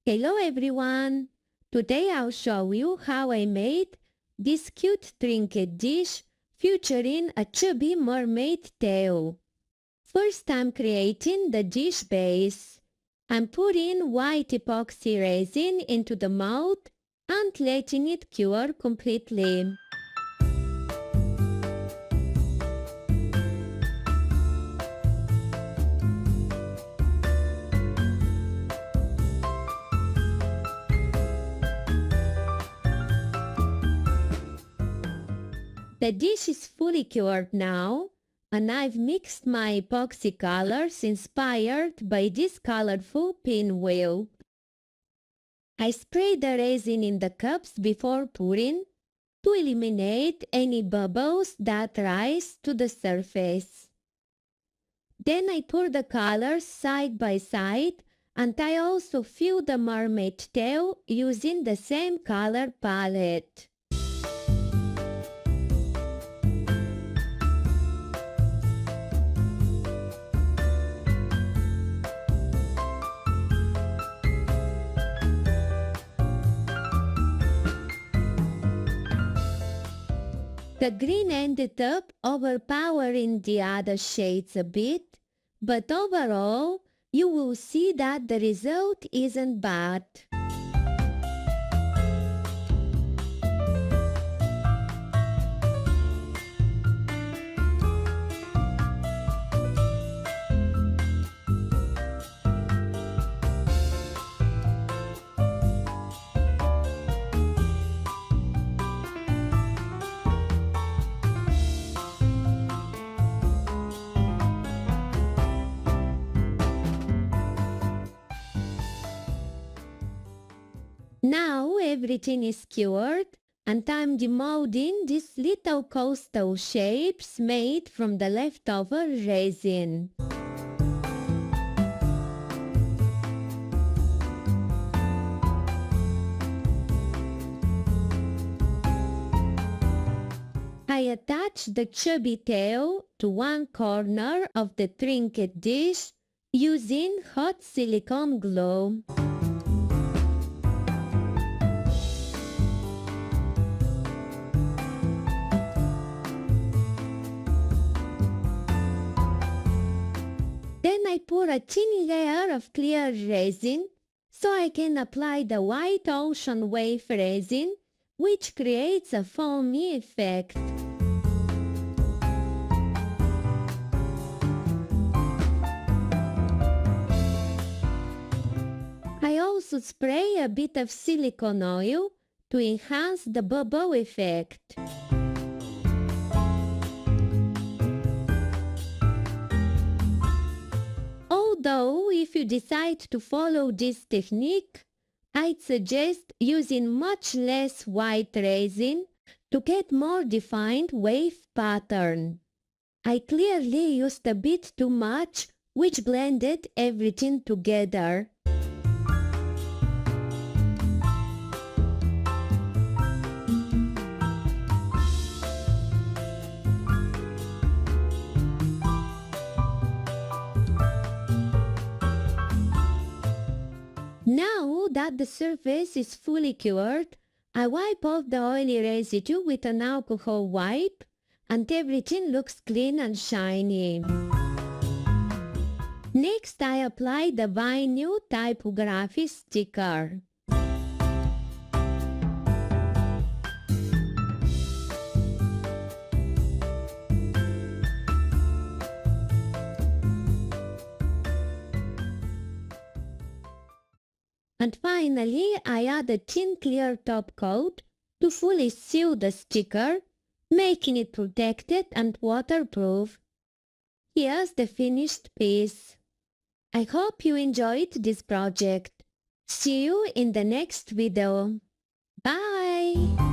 Hello everyone! Today I'll show you how I made this cute trinket dish featuring a chubby mermaid tail. First I'm creating the dish base. I'm putting white epoxy resin into the mold and letting it cure completely. The dish is fully cured now, and I've mixed my epoxy colors inspired by this colorful pinwheel. I spray the resin in the cups before pouring to eliminate any bubbles that rise to the surface. Then I pour the colors side by side, and I also fill the mermaid tail using the same color palette. The green ended up overpowering the other shades a bit, but overall, you will see that the result isn't bad. Now everything is cured, and I'm demolding these little coastal shapes made from the leftover resin. I attach the chubby tail to one corner of the trinket dish using hot silicone glue. Then I pour a thin layer of clear resin so I can apply the white ocean wave resin, which creates a foamy effect. I also spray a bit of silicone oil to enhance the bubble effect. Although if you decide to follow this technique, I'd suggest using much less white resin to get more defined wave pattern. I clearly used a bit too much, which blended everything together. Now that the surface is fully cured, I wipe off the oily residue with an alcohol wipe, and everything looks clean and shiny. Next, I apply the vinyl typography sticker. And finally, I add a thin clear top coat to fully seal the sticker, making it protected and waterproof. Here's the finished piece. I hope you enjoyed this project. See you in the next video. Bye!